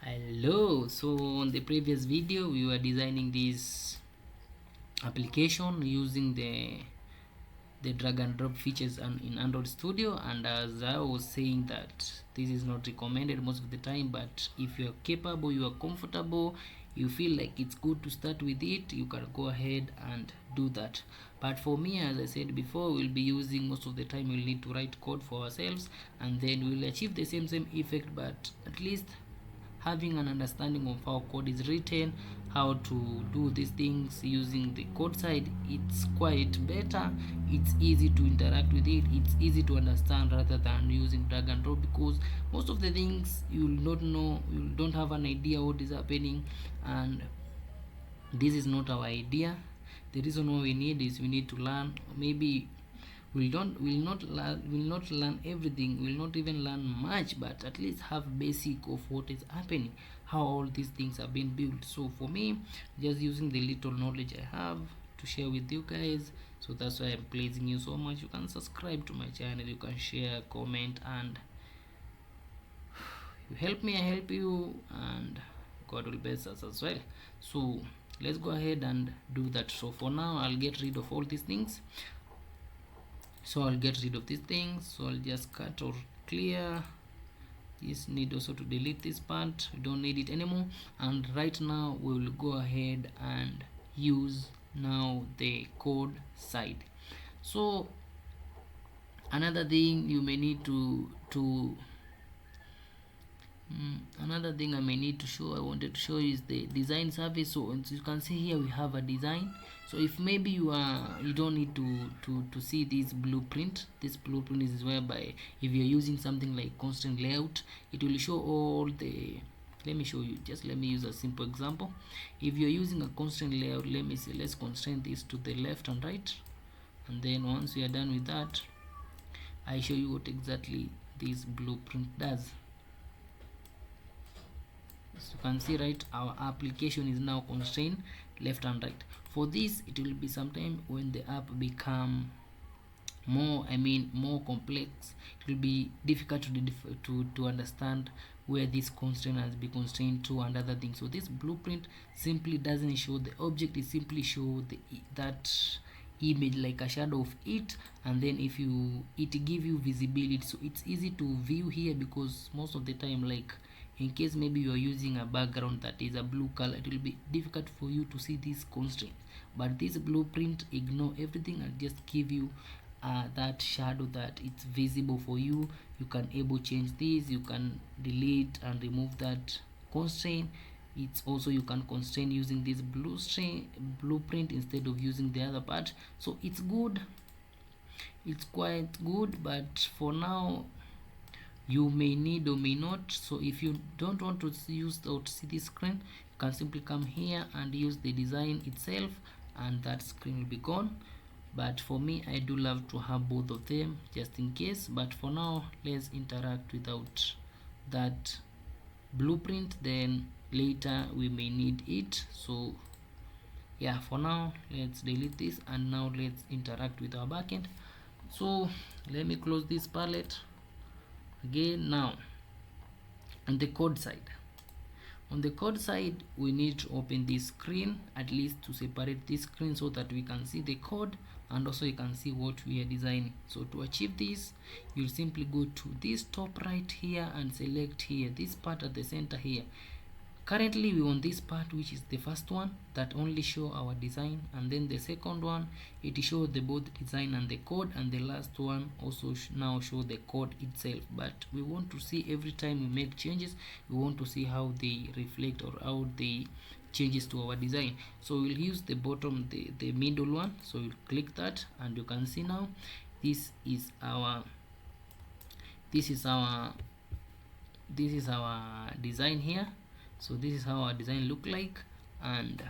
Hello. So on the previous video we were designing this application using the drag and drop features in Android Studio, and as I was saying that this is not recommended most of the time, but if you are capable, you are comfortable, you feel like it's good to start with it, you can go ahead and do that. But for me, as I said before, we'll be using most of the time, we'll need to write code for ourselves, and then we'll achieve the same effect, but at least having an understanding of how code is written, how to do these things using the code side, it's quite better. It's easy to interact with it, it's easy to understand rather than using drag and drop, because most of the things you will not know, you don't have an idea what is happening, and this is not our idea. The reason why we need is we need to learn. Maybe will not learn everything, will not even learn much, but at least have basic of what is happening, how all these things are being built. So for me, just using the little knowledge I have to share with you guys, so that's why I'm pleasing you so much. You can subscribe to my channel, you can share, comment, and you help me, I help you, and God will bless us as well. So let's go ahead and do that. So for now, I'll get rid of all these things. So I'll get rid of these things. So I'll just cut or clear this. Need also to delete this part, we don't need it anymore. And right now we will go ahead and use now the code side. So another thing you may need to another thing I may need to show, I wanted to show you, is the design service. So as you can see here, we have a design. So if maybe you don't need to see this blueprint. This blueprint is whereby if you're using something like constraint layout, it will show all the, let me show you, just let me use a simple example. If you're using a constraint layout, let me say, let's constrain this to the left and right, and then once we are done with that, I show you what exactly this blueprint does. As you can see, right, our application is now constrained left and right. For this, it will be sometime when the app become more complex, it will be difficult to understand where this constraint has been constrained to and other things. So this blueprint simply doesn't show the object, it simply show that image like a shadow of it, and then if you it give you visibility, so it's easy to view here, because most of the time, like in case maybe you are using a background that is a blue color, it will be difficult for you to see this constraint. But this blueprint ignore everything and just give you that shadow that it's visible for you. You can able change this, you can delete and remove that constraint. It's also, you can constrain using this blueprint instead of using the other part. So it's good, it's quite good, but for now you may need or may not. So if you don't want to use or to see this screen, you can simply come here and use the design itself, and that screen will be gone. But for me, I do love to have both of them just in case. But for now, let's interact without that blueprint, then later we may need it. So yeah, for now let's delete this, and now let's interact with our backend. So let me close this palette again. Now on the code side, we need to open this screen, at least to separate this screen so that we can see the code, and also you can see what we are designing. So to achieve this, you'll simply go to this top right here and select here this part at the center here. Currently we on this part, which is the first one that only show our design, and then the second one, it shows the both design and the code, and the last one also now show the code itself. But we want to see every time we make changes, we want to see how they reflect or how they changes to our design. So we'll use the bottom, the middle one. So we'll click that, and you can see now this is our design here. So this is how our design look like, and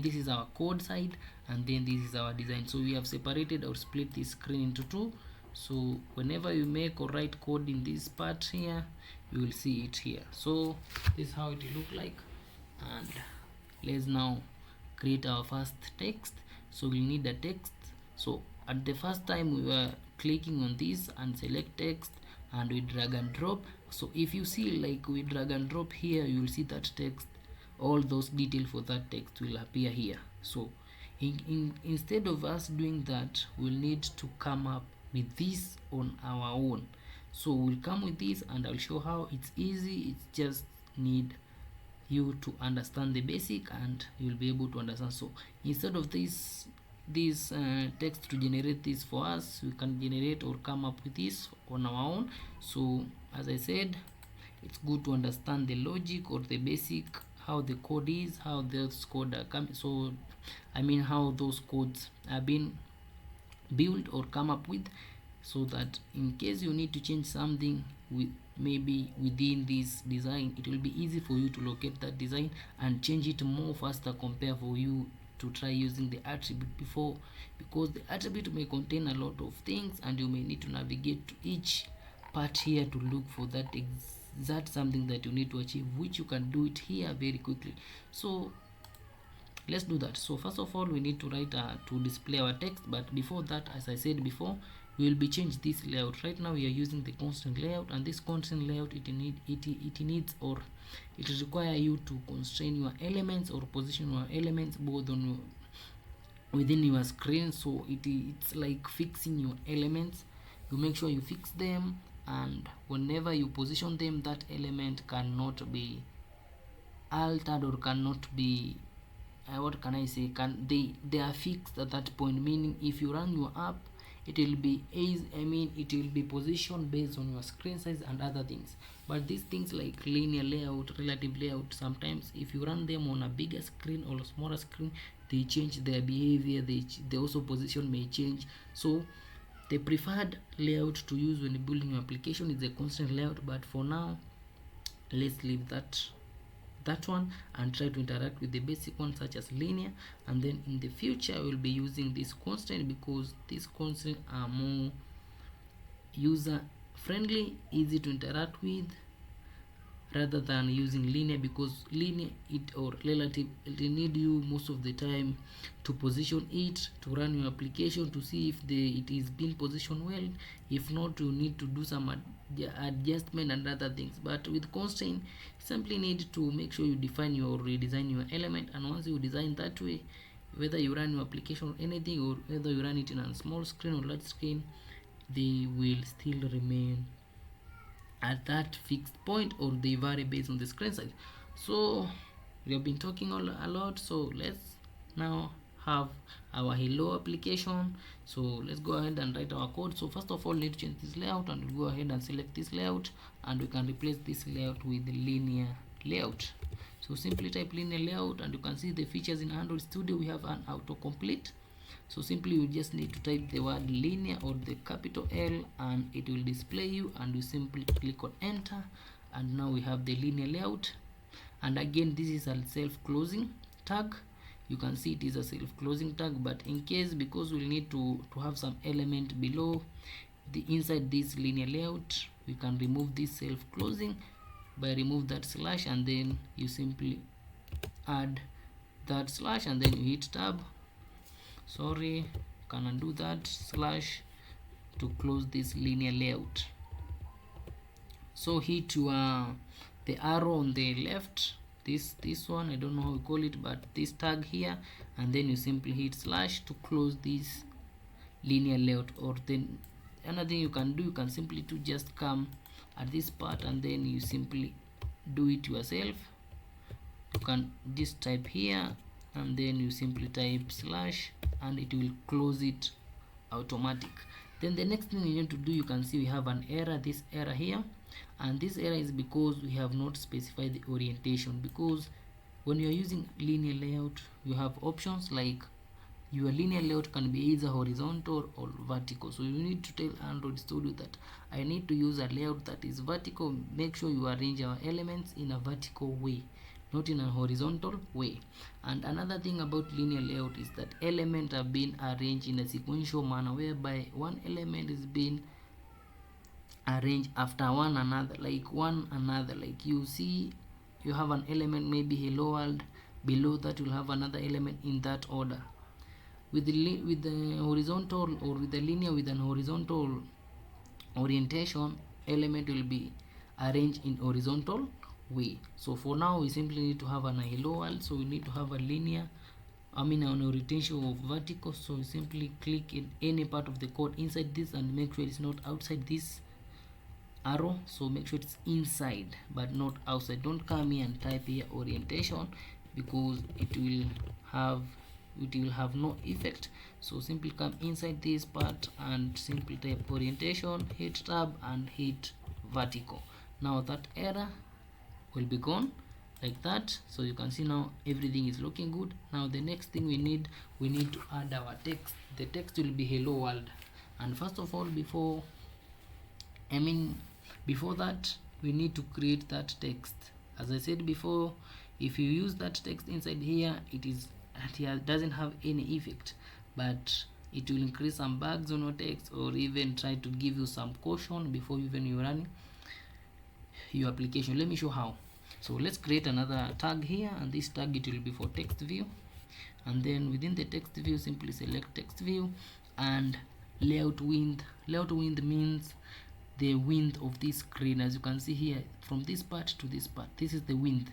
this is our code side, and then this is our design. So we have separated or split this screen into two. So whenever you make or write code in this part here, you will see it here. So this is how it will look like, and let's now create our first text. So we need a text. So at the first time we were clicking on this and select text, and we drag and drop. So if you see, like, we drag and drop here, you will see that text, all those details for that text will appear here. So instead of us doing that, we'll need to come up with this on our own. So we'll come with this and I'll show how it's easy. It's just need you to understand the basic and you'll be able to understand. So instead of this text to generate this for us, we can generate or come up with this on our own. So as I said, it's good to understand the logic or the basic, how the code is, how those code are coming. So I mean how those codes are being built or come up with, so that in case you need to change something with maybe within this design, it will be easy for you to locate that design and change it more faster compared for you to try using the attribute before, because the attribute may contain a lot of things and you may need to navigate to each part here to look for that exact something that you need to achieve, which you can do it here very quickly. So let's do that. So first of all, we need to write to display our text, but before that, as I said before, we will be change this layout. Right now we are using the constant layout, and this constant layout, it needs or it require you to constrain your elements or position your elements both on your, within your screen. So it's like fixing your elements. You make sure you fix them, and whenever you position them, that element cannot be altered or cannot be what can I say, can they are fixed at that point, meaning if you run your app, it will be it will be positioned based on your screen size and other things. But these things like linear layout, relative layout, sometimes if you run them on a bigger screen or a smaller screen, they change their behavior, they also position may change. So the preferred layout to use when building your application is a constant layout, but for now let's leave that one and try to interact with the basic one such as linear. And then in the future we'll be using this constant, because these constants are more user friendly, easy to interact with, rather than using linear, because linear or relative, it need you most of the time to position it to run your application to see if it is being positioned well. If not, you need to do some adjustment and other things. But with constant, simply need to make sure you define your redesign your element, and once you design that way, whether you run your application or anything, or whether you run it in a small screen or large screen, they will still remain at that fixed point, or they vary based on the screen size. So we have been talking a lot, so let's now have our hello application. So let's go ahead and write our code. So first of all, need to change this layout, and we'll go ahead and select this layout, and we can replace this layout with the linear layout. So simply type linear layout, and you can see the features in Android Studio. We have an autocomplete. So simply you just need to type the word linear or the capital L, and it will display you, and you simply click on enter, and now we have the linear layout. And again, this is a self-closing tag. You can see it is a self-closing tag, but in case, because we'll need to have some element below the inside this linear layout, we can remove this self-closing by remove that slash, and then you simply add that slash, and then you hit tab. Sorry, can undo that slash to close this linear layout. So hit your the arrow on the left, this one, I don't know how we call it, but this tag here, and then you simply hit slash to close this linear layout. Or then another thing you can do, you can simply to just come at this part, and then you simply do it yourself. You can just type here, and then you simply type slash, and it will close it automatic. Then the next thing you need to do, you can see we have an error, this error here, and this error is because we have not specified the orientation. Because when you are using linear layout, you have options like your linear layout can be either horizontal or vertical. So you need to tell Android Studio that I need to use a layout that is vertical. Make sure you arrange our elements in a vertical way, not in a horizontal way. And another thing about linear layout is that elements are being arranged in a sequential manner, whereby one element is being arranged after one another, like you see you have an element, maybe hello world, below that you'll have another element in that order. With the horizontal, or with the linear with an horizontal orientation, element will be arrange in horizontal way. So for now we simply need to have an hello world, so we need to have a linear, an orientation of vertical. So we simply click in any part of the code inside this and make sure it's not outside this arrow. So make sure it's inside but not outside. Don't come here and type here orientation, because it will have no effect. So simply come inside this part and simply type orientation, hit tab and hit vertical. Now that error will be gone like that. So you can see now everything is looking good. Now the next thing we need to add our text. The text will be hello world, and first of all, before that, we need to create that text. As I said before, if you use that text inside here, it doesn't have any effect, but it will increase some bugs on your text, or even try to give you some caution before even you run your application. Let me show how. So let's create another tag here, and this tag, it will be for text view, and then within the text view simply select text view and layout width. Layout width means the width of this screen. As you can see here, from this part to this part, this is the width.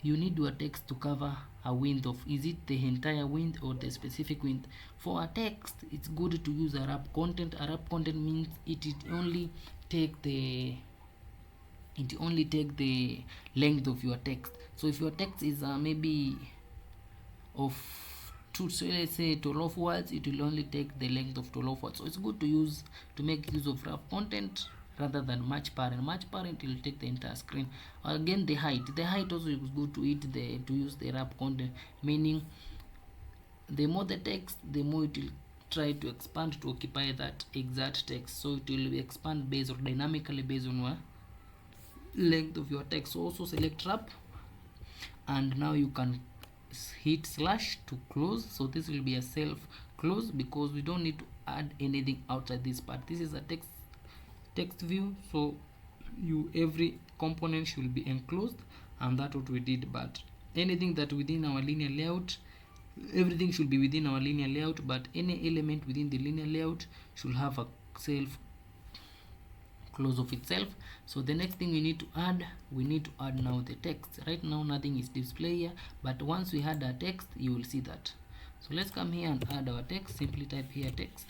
You need your text to cover a width of, is it the entire width or the specific width? For a text, it's good to use a wrap content. A wrap content means it only take the length of your text. So if your text is maybe of so let's say 12 words, it will only take the length of 12 words. So it's good to make use of wrap content rather than match parent. Match parent will take the entire screen. Again, the height also is good to use the wrap content, meaning the more the text, the more it will try to expand to occupy that exact text. So it will expand based or dynamically based on your length of your text. So also select wrap, and now you can hit slash to close. So this will be a self close, because we don't need to add anything outside this part. This is a text view, so every component should be enclosed, and that's what we did. But anything that within our linear layout, everything should be within our linear layout, but any element within the linear layout should have a self close of itself. So the next thing we need to add now the text. Right now nothing is displayed here, but once we add our text, you will see that. So let's come here and add our text. Simply type here text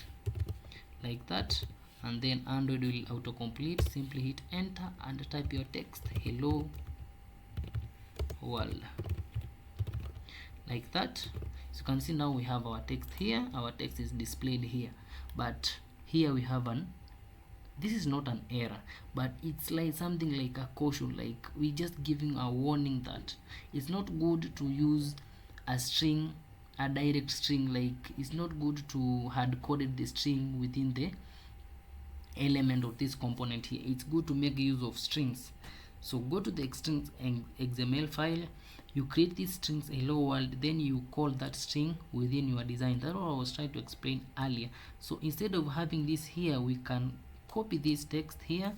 like that, and then Android will autocomplete. Simply hit enter and type your text, hello world, like that. So you can see now we have our text here. Our text is displayed here, but here we have this is not an error, but it's like something like a caution, like we just giving a warning that it's not good to use a string, a direct string. Like it's not good to hard coded the string within the element of this component here. It's good to make use of strings. So go to the strings XML file, you create these strings hello world, then you call that string within your design. That's what I was trying to explain earlier. So instead of having this here, we can copy this text here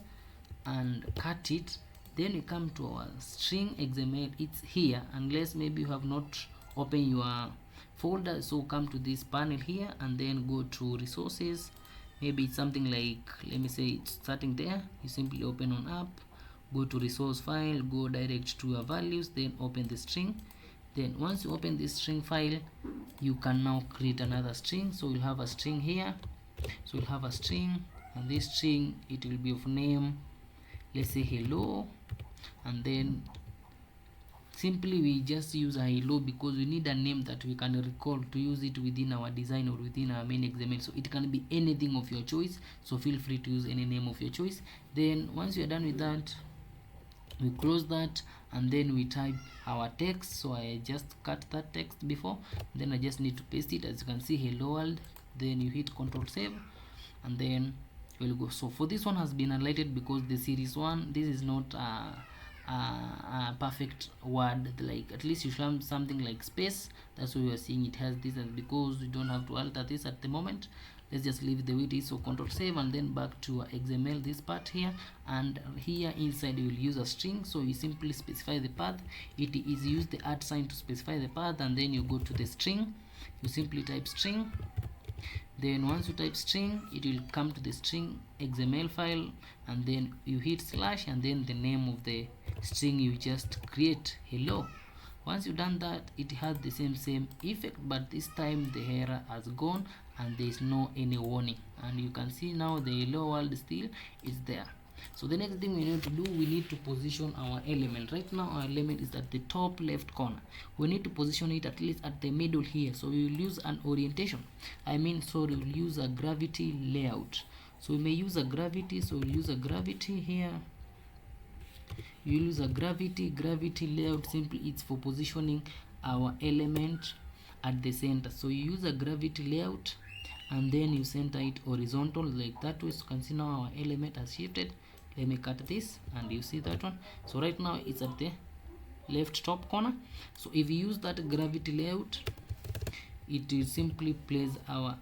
and cut it. Then we come to our string XML. It's here, unless maybe you have not opened your folder. So come to this panel here and then go to resources. Maybe it's something like, let me say it's starting there. You simply open on app, go to resource file, go direct to your values, then open the string. Then once you open this string file, you can now create another string. So we'll have a string here. So we'll have a string, and this string, it will be of name, let's say hello, and then simply we just use a hello because we need a name that we can recall to use it within our design or within our main XML. So it can be anything of your choice, so feel free to use any name of your choice. Then once you're done with that, we close that, and then we type our text. So I just cut that text before, then I just need to paste it. As you can see, hello world, then you hit Control save, and then we'll go. So for this one has been highlighted because the series one, this is not a perfect word. Like at least you should have something like space. That's why we are seeing it has this, and because we don't have to alter this at the moment, let's just leave the way it is. So Control save, and then back to XML, this part here, and here inside you will use a string. So you simply specify the path. It is use the @ sign to specify the path, and then you go to the string, you simply type string, Then once you type string, it will come to the string XML file, and then you hit slash and then the name of the string you just create, hello. Once you've done that, it has the same effect, but this time the error has gone and there is no any warning, and you can see now the hello world still is there. So the next thing we need to do, we need to position our element. Right now our element is at the top left corner. We need to position it at least at the middle here. So we will use an orientation, we will use a gravity layout. So we may use a gravity, so we'll use a gravity here. You use a gravity layout. Simply it's for positioning our element at the center. So you use a gravity layout and then you center it horizontal like that way. So you can see now our element has shifted. Let me cut this and you see that one. So right now it's at the left top corner. So if you use that gravity layout, it will simply place our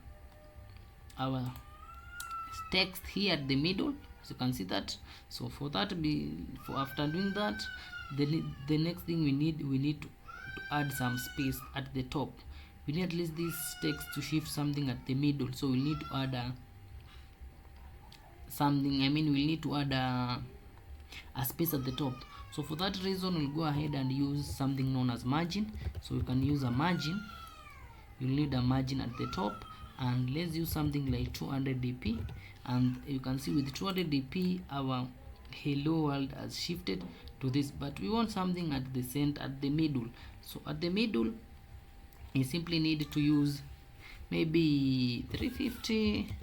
text here at the middle. So you can see that. So for that, after doing that, the next thing we need to add some space at the top. We need at least this text to shift something at the middle. So we need to add something, we need to add a space at the top. So for that reason, we'll go ahead and use something known as margin. So you can use a margin. You'll need a margin at the top, and let's use something like 200 dp, and you can see with 200 dp our hello world has shifted to this, but we want something at the center, at the middle. So at the middle you simply need to use maybe 350.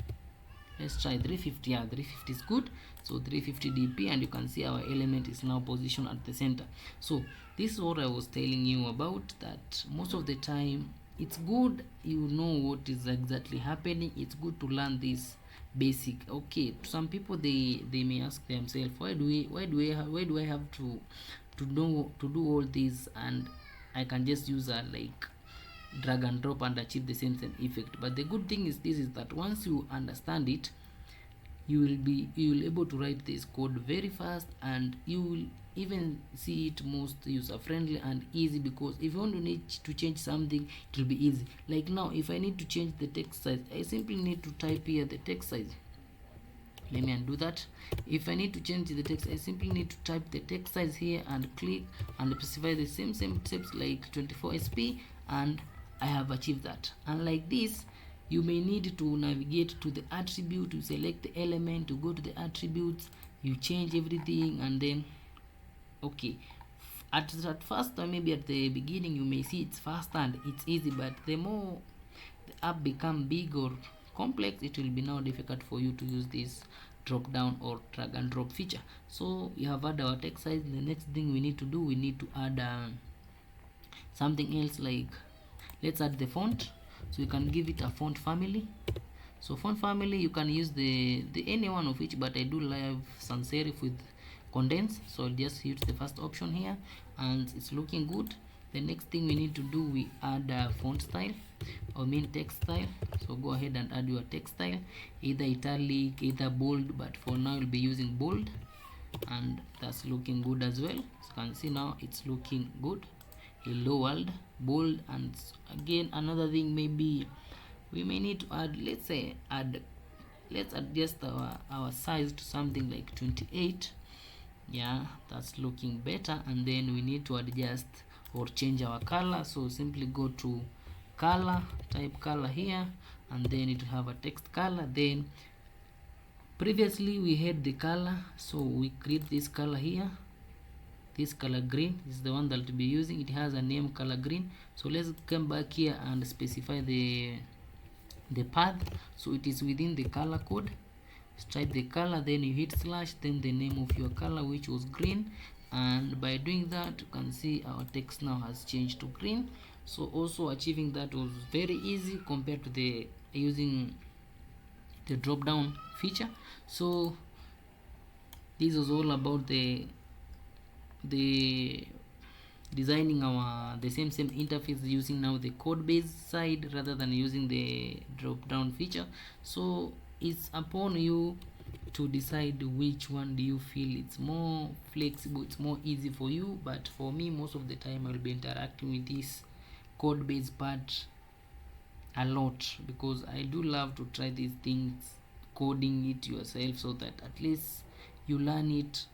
Let's try 350. Yeah, 350 is good. So 350 dp, and you can see our element is now positioned at the center. So this is what I was telling you about, that most of the time it's good you know what is exactly happening. It's good to learn this basic. Okay, some people they may ask themselves, why do I have to do all this, and I can just use a like drag and drop and achieve the same effect. But the good thing is this, is that once you understand it, you will able to write this code very fast, and you will even see it most user friendly and easy, because if you want to need to change something, it will be easy. Like now, if I need to change the text size, I simply need to type here the text size. Let me undo that. If I need to change the text, I simply need to type the text size here and click and specify the same steps like 24 sp, and I have achieved that. And like this, you may need to navigate to the attribute, to select the element, to go to the attributes, you change everything, and then okay, at first, or maybe at the beginning, you may see it's fast and it's easy, but the more the app become big or complex, it will be now difficult for you to use this drop down or drag and drop feature. So we have had our text size. The next thing we need to do, we need to add something else, like let's add the font. So you can give it a font family. So font family, you can use the any one of each, but I do love sans serif with condense, so I'll just use the first option here, and it's looking good. The next thing we need to do, we add a font style, or text style. So go ahead and add your text style, either italic, either bold, but for now we'll be using bold, and that's looking good as well. So you can see now it's looking good. Hello world, bold. And again, another thing, maybe we may need to add, let's adjust our size to something like 28. Yeah, that's looking better. And then we need to adjust or change our color. So simply go to color, type color here, and then it will have a text color. Then previously we had the color, so we create this color here. This color green is the one that we'll be using. It has a name, color green. So let's come back here and specify the path. So it is within the color code. Type the color, then you hit slash, then the name of your color, which was green. And by doing that, you can see our text now has changed to green. So also achieving that was very easy compared to the using the drop down feature. So this was all about the designing the same interface using now the code based side rather than using the drop down feature. So it's upon you to decide which one do you feel it's more flexible, it's more easy for you. But for me, most of the time I'll be interacting with this code based part a lot, because I do love to try these things, coding it yourself, so that at least you learn it,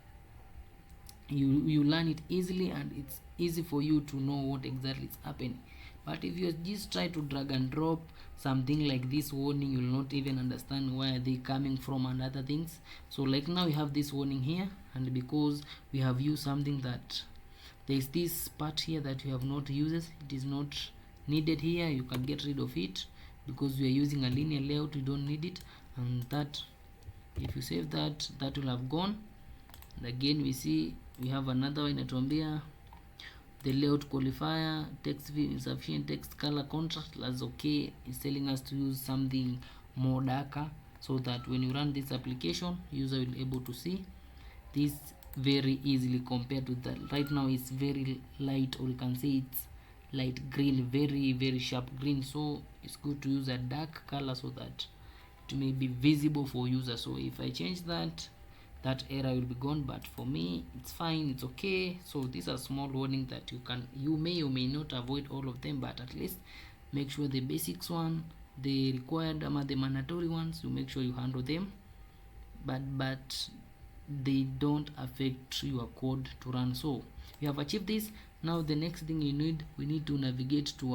you learn it easily, and it's easy for you to know what exactly is happening. But if you just try to drag and drop something like this warning, you'll not even understand where they coming from and other things. So like now we have this warning here, and because we have used something that there is this part here that you have not used, it is not needed here, you can get rid of it, because we are using a linear layout, you don't need it. And that, if you save that, that will have gone. And again we see we have another one inatuambia the layout qualifier text view insufficient text color contrast. That's okay, it's telling us to use something more darker, so that when you run this application, user will be able to see this very easily, compared to that right now it's very light, or you can say it's light green, very sharp green. So it's good to use a dark color so that it may be visible for user. So if I change that, that error will be gone, but for me it's fine, it's okay. So these are small warning that you may or may not avoid all of them, but at least make sure the basics one, the required the mandatory ones, you make sure you handle them, but they don't affect your code to run. So we have achieved this. Now the next thing we need to navigate to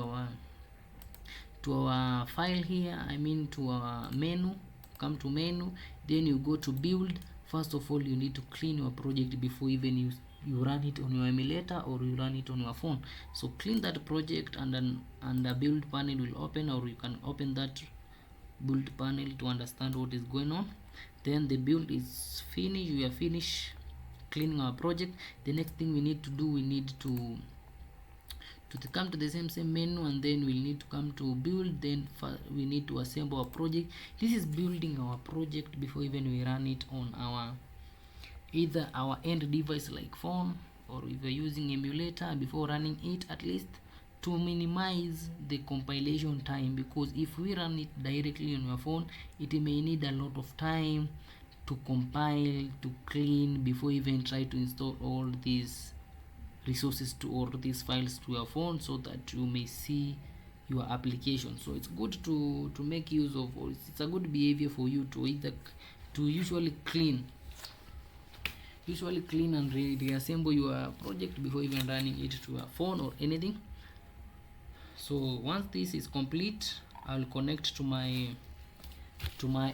our file here, I mean to our menu. Come to menu, then you go to build. First of all, you need to clean your project before even you run it on your emulator or you run it on your phone. So clean that project, and then the build panel will open, or you can open that build panel to understand what is going on. Then the build is finished, we are finished cleaning our project. The next thing we need to do, we need to come to the same menu, and then we'll need to come to build. Then we need to assemble our project. This is building our project before even we run it on our either our end device like phone, or if you're using emulator, before running it, at least to minimize the compilation time, because if we run it directly on your phone, it may need a lot of time to compile, to clean, before even try to install all these resources to all these files to your phone, so that you may see your application. So it's good to make use of, or it's a good behavior for you to either to usually clean and reassemble your project before even running it to your phone or anything. So once this is complete, I'll connect to my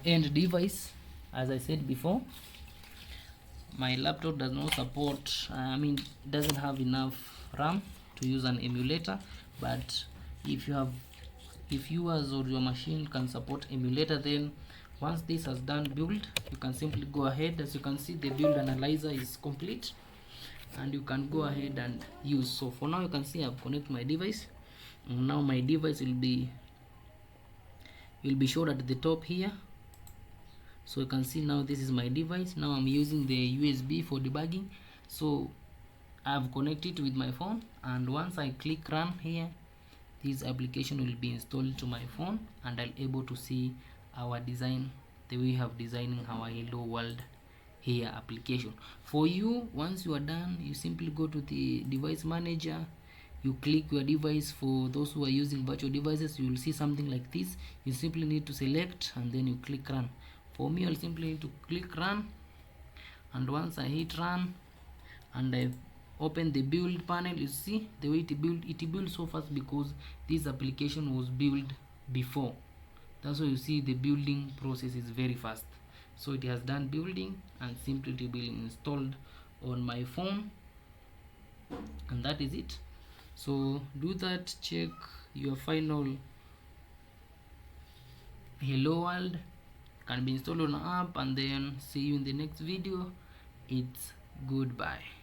end device. As I said before, my laptop does not support, doesn't have enough RAM to use an emulator. But if yours or your machine can support emulator, then once this has done build, you can simply go ahead. As you can see, the build analyzer is complete, and you can go ahead and use. So for now, you can see I've connected my device, and now my device will be showed at the top here. So you can see now this is my device. Now I'm using the USB for debugging. So I've connected with my phone, and once I click run here, this application will be installed to my phone, and I'll able to see our design, the way we have designing our hello world here application. For you, once you are done, you simply go to the device manager, you click your device. For those who are using virtual devices, you will see something like this. You simply need to select, and then you click run. For me, I'll simply need to click run, and once I hit run and I open the build panel, you see the way it builds so fast, because this application was built before. That's why you see the building process is very fast. So it has done building, and simply to be installed on my phone, and that is it. So do that, check your final hello world can be installed on an app, and then see you in the next video. It's goodbye.